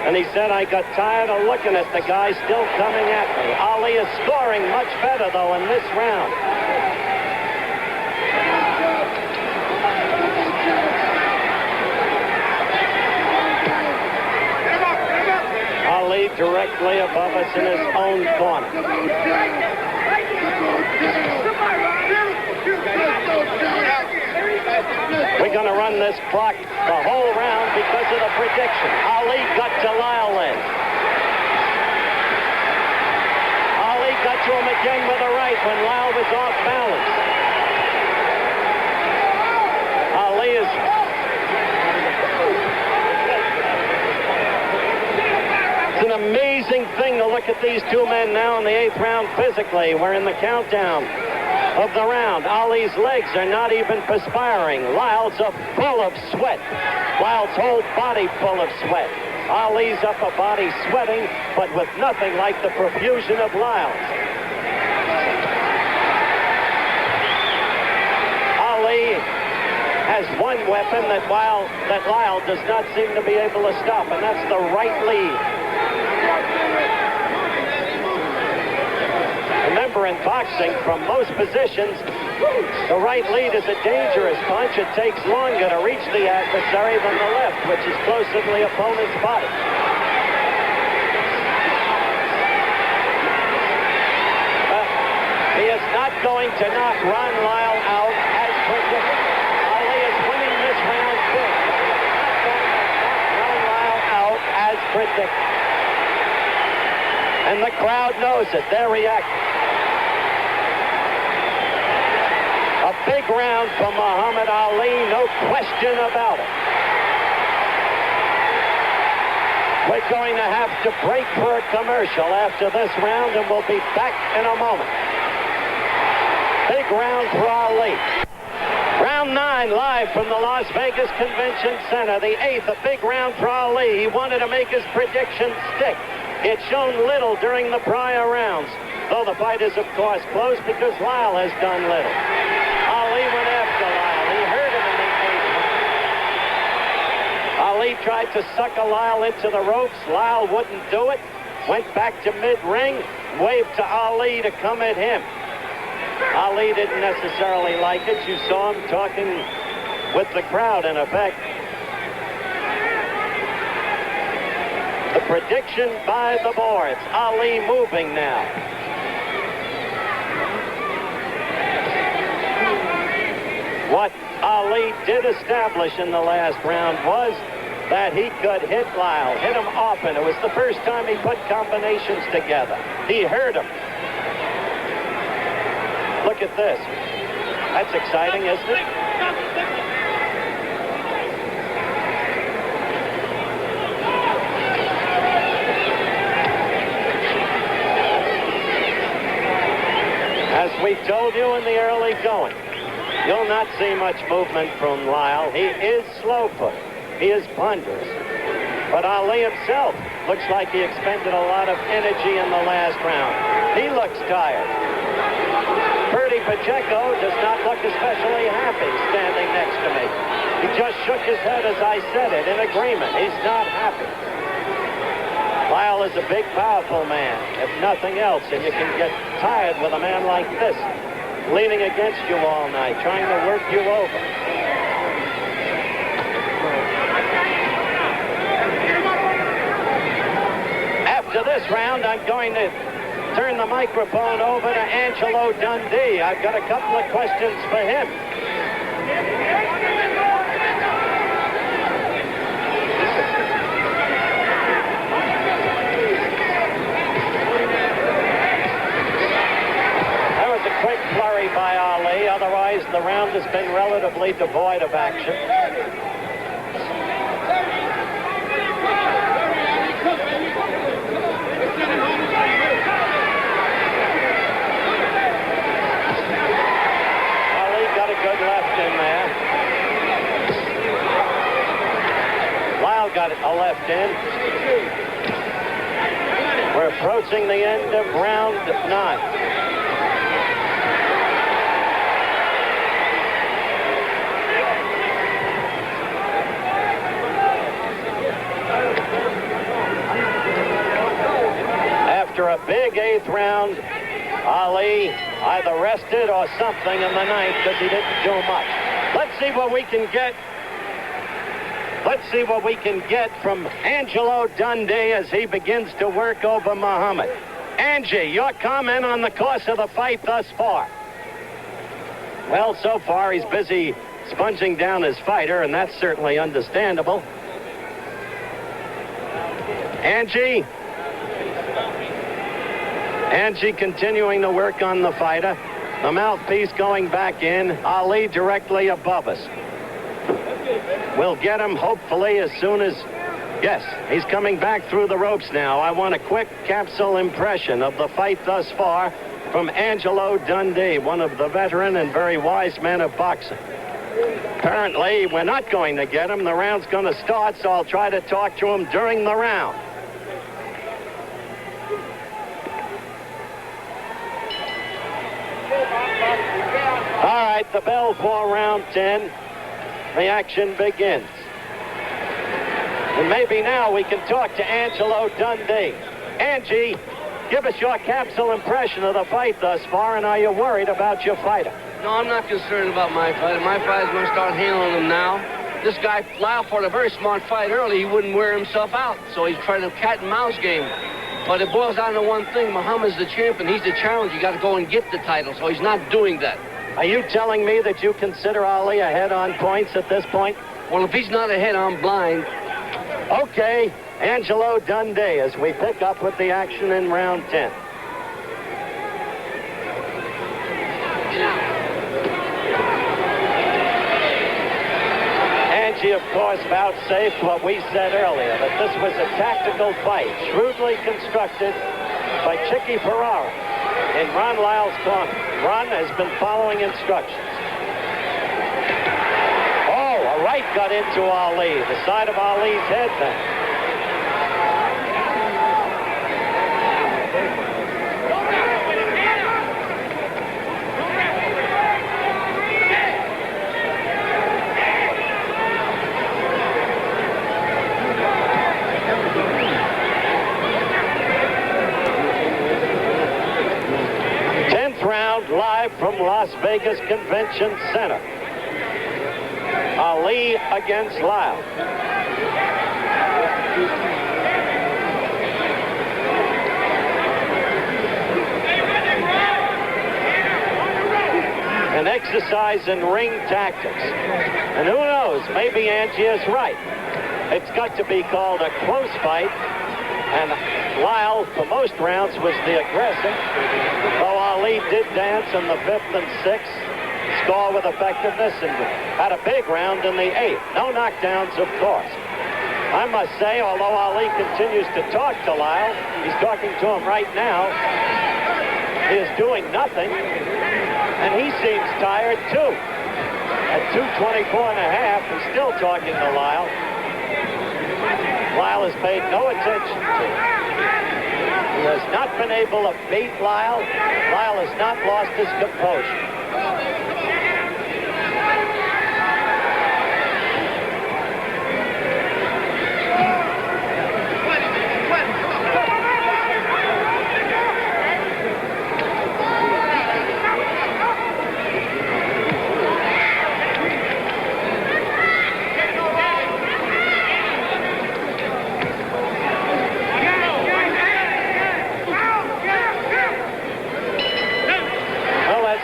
And he said, I got tired of looking at the guy still coming at me. Ali is scoring much better, though, in this round. Ali directly above us in his own corner. We're going to run this clock the whole round because of the prediction. Ali got to Lyle then. Ali got to him again with a right when Lyle was off balance. Ali is... It's an amazing thing to look at these two men now in the 8th round physically. We're in the countdown of the round. Ali's legs are not even perspiring. Lyle's are full of sweat. Lyle's whole body full of sweat. Ali's upper body sweating, but with nothing like the profusion of Lyle's. Ali has one weapon that Lyle does not seem to be able to stop, and that's the right lead. Remember, in boxing, from most positions, the right lead is a dangerous punch. It takes longer to reach the adversary than the left, which is closer to the opponent's body. He is not going to knock Ron Lyle out as predicted. Ali is winning this round big. He is not going to knock Ron Lyle out as predicted. And the crowd knows it. They're reacting. A big round for Muhammad Ali, no question about it. We're going to have to break for a commercial after this round, and we'll be back in a moment. Big round for Ali. Round 9 live from the Las Vegas Convention Center. The 8th, a big round for Ali. He wanted to make his prediction stick. It's shown little during the prior rounds, though the fight is, of course, close because Lyle has done little. Ali went after Lyle. He hurt him in the 8th round. Ali tried to sucker Lyle into the ropes. Lyle wouldn't do it. Went back to mid-ring, waved to Ali to come at him. Ali didn't necessarily like it. You saw him talking with the crowd, in effect. The prediction by the boards. Ali moving now. What Ali did establish in the last round was that he could hit Lyle, hit him often. It was the first time he put combinations together. He hurt him. Look at this. That's exciting, isn't it? As we told you in the early going, you'll not see much movement from Lyle. He is slow-footed. He is ponderous. But Ali himself looks like he expended a lot of energy in the last round. He looks tired. Purdy Pacheco does not look especially happy standing next to me. He just shook his head as I said it in agreement. He's not happy. Lyle is a big, powerful man, if nothing else, and you can get tired with a man like this, leaning against you all night, trying to work you over. After this round, I'm going to turn the microphone over to Angelo Dundee. I've got a couple of questions for him. That was a quick flurry by Ali. Otherwise, the round has been relatively devoid of action. Good left in there. Lyle got a left in. We're approaching the end of round 9. After a big 8th round, Ali either rested or something in the 9th because he didn't do much. Let's see what we can get. Let's see what we can get from Angelo Dundee as he begins to work over Muhammad. Angie, your comment on the course of the fight thus far? Well, so far he's busy sponging down his fighter, and that's certainly understandable. Angie? Angie continuing to work on the fighter. The mouthpiece going back in. Ali directly above us. We'll get him hopefully as soon as... Yes, he's coming back through the ropes now. I want a quick capsule impression of the fight thus far from Angelo Dundee, one of the veteran and very wise men of boxing. Apparently, we're not going to get him. The round's going to start, so I'll try to talk to him during the round. All right, the bell for round 10. The action begins. And maybe now we can talk to Angelo Dundee. Angie, give us your capsule impression of the fight thus far, and are you worried about your fighter? No, I'm not concerned about my fighter. My fighter's going to start handling him now. This guy, Lyle, fought a very smart fight early. He wouldn't wear himself out, so he's trying to cat and mouse game. But it boils down to one thing. Muhammad's the champion. He's the challenger. You got to go and get the title, so he's not doing that. Are you telling me that you consider Ali ahead on points at this point? Well, if he's not ahead, I'm blind. Okay, Angelo Dundee as we pick up with the action in round 10. Angie, of course, vouchsafed what we said earlier, that this was a tactical fight, shrewdly constructed by Chicky Ferrara in Ron Lyle's corner. Ron has been following instructions. Oh, a right got into Ali, the side of Ali's head then. Live from Las Vegas Convention Center. Ali against Lyle. An exercise in ring tactics. And who knows, maybe Angie is right. It's got to be called a close fight. And Lyle, for most rounds, was the aggressor. Though Ali did dance in the 5th and 6th, score with effectiveness, and had a big round in the 8th. No knockdowns, of course. I must say, although Ali continues to talk to Lyle, he's talking to him right now, he is doing nothing, and he seems tired too. At 2:24 and a half, he's still talking to Lyle. Lyle has paid no attention to him. He has not been able to beat Lyle. Lyle has not lost his composure.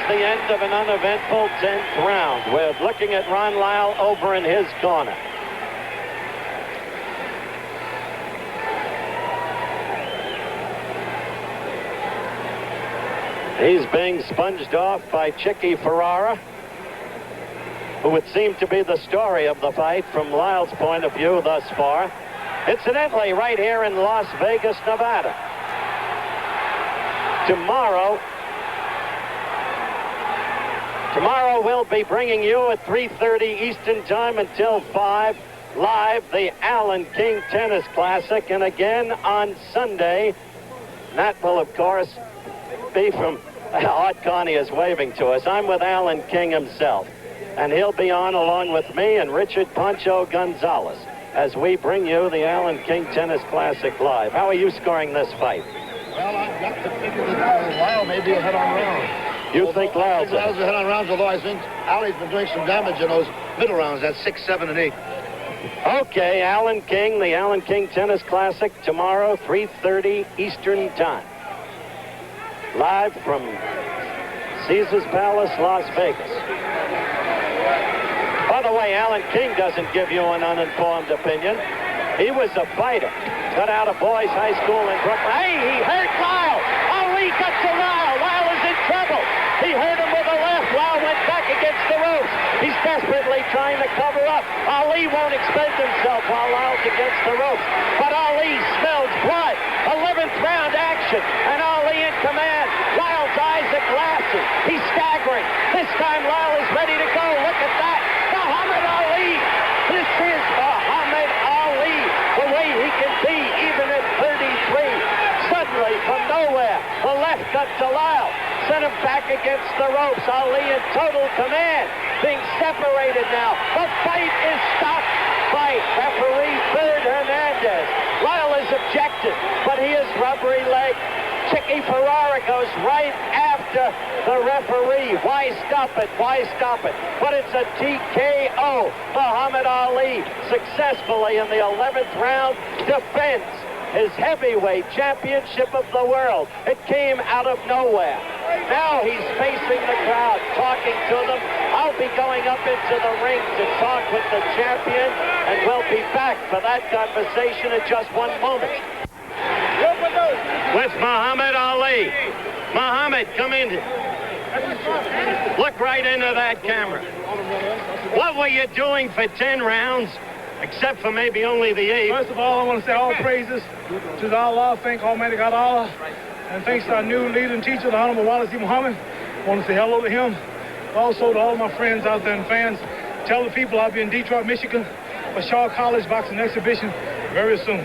The end of an uneventful 10th round. We're looking at Ron Lyle over in his corner. He's being sponged off by Chicky Ferrara, who would seem to be the story of the fight from Lyle's point of view thus far. Incidentally, right here in Las Vegas, Nevada. Tomorrow we'll be bringing you at 3:30 Eastern Time until 5, live, the Alan King Tennis Classic. And again on Sunday, that will, of course, be from... Art Carney is waving to us. I'm with Alan King himself. And he'll be on along with me and Richard Pancho Gonzalez as we bring you the Alan King Tennis Classic live. How are you scoring this fight? Well, I've got to figure that Lyle may be ahead on rounds. You think Lyle's ahead on rounds, although I think Ali's been doing some damage in those middle rounds, that's 6, 7, and 8. Okay, Alan King, the Alan King Tennis Classic, tomorrow, 3:30 Eastern Time. Live from Caesars Palace, Las Vegas. By the way, Alan King doesn't give you an uninformed opinion. He was a fighter. Got out of boys' high school in Brooklyn. Hey, he hurt Lyle. Ali got to Lyle. Lyle is in trouble. He hurt him with a left. Lyle went back against the ropes. He's desperately trying to cover up. Ali won't expend himself while Lyle's against the ropes. But Ali smells blood. 11th round action. And Ali in command. Lyle's eyes are glassy. He's staggering. This time Lyle is ready to go. Look at that. Muhammad Ali. This is Muhammad Ali. The way he can be even at 33. Suddenly, from nowhere, the left cut to Lyle. Sent him back against the ropes. Ali in total command. Being separated now. The fight is stopped by referee Bird Hernandez. Lyle is objected, but he is rubbery leg. Chicky Ferrara goes right after the referee. Why stop it? Why stop it? But it's a TKO. Muhammad Ali successfully in the 11th round defends his heavyweight championship of the world. It came out of nowhere. Now he's facing the crowd, talking to them. I'll be going up into the ring to talk with the champion, and we'll be back for that conversation in just one moment. With Muhammad Ali. Muhammad, come in. Look right into that camera. What were you doing for 10 rounds? Except for maybe only the 8th. First of all, I want to say all praises to Allah. Thank Almighty God Allah. And thanks to our new leader and teacher, the Honorable Wallace E. Muhammad. I want to say hello to him. Also to all my friends out there and fans. Tell the people I'll be in Detroit, Michigan for Shaw College Boxing Exhibition very soon.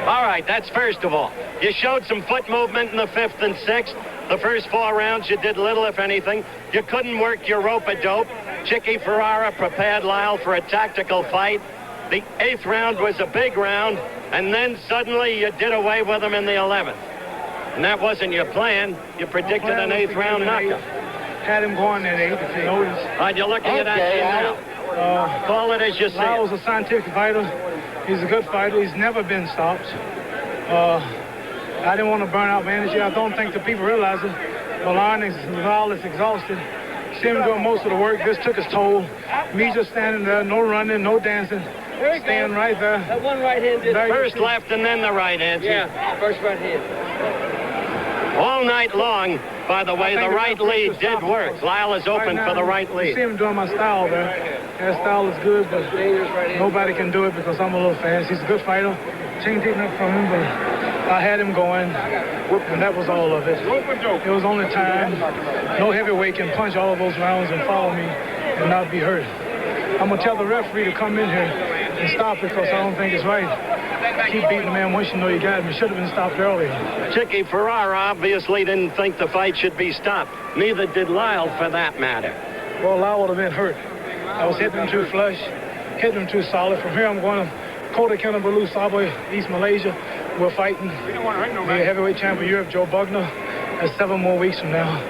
All right, that's first of all. You showed some foot movement in the 5th and 6th. The first 4 rounds, you did little, if anything. You couldn't work your rope-a-dope. Chicky Ferrara prepared Lyle for a tactical fight. The 8th round was a big round, and then suddenly you did away with him in the 11th. And that wasn't your plan. You predicted an 8th round knockout. Had him going at 8, if you notice. All right, you're looking at that now. Call it as you see it. Lyle's a scientific fighter. He's a good fighter. He's never been stopped. I didn't want to burn out my energy. I don't think the people realize it. Lyle is exhausted. See him doing most of the work. This took his toll. Me just standing there, no running, no dancing. Stand right there. That one right hand did. First left and then the right hand. Yeah, first right hand. All night long, by the way, the right lead did work. Lyle is open for the right You lead. see him doing my style there. That style is good, but nobody can do it because I'm a little fast. He's a good fighter. Chain taking up from him, but I had him going, and that was all of it. It was only time. No heavyweight can punch all of those rounds and follow me and not be hurt. I'm going to tell the referee to come in here and stop it because I don't think it's right. Keep beating the man once you know you got him. It should have been stopped earlier. Chicky Ferrara obviously didn't think the fight should be stopped. Neither did Lyle, for that matter. Well, Lyle would have been hurt. I was hitting him too flush, hitting him too solid. From here, I'm going to Kota Kinabalu, Sabah, East Malaysia. We're fighting the heavyweight champion of Europe, Joe Bugner. That's 7 more weeks from now.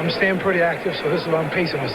I'm staying pretty active, so this is why I'm pacing myself.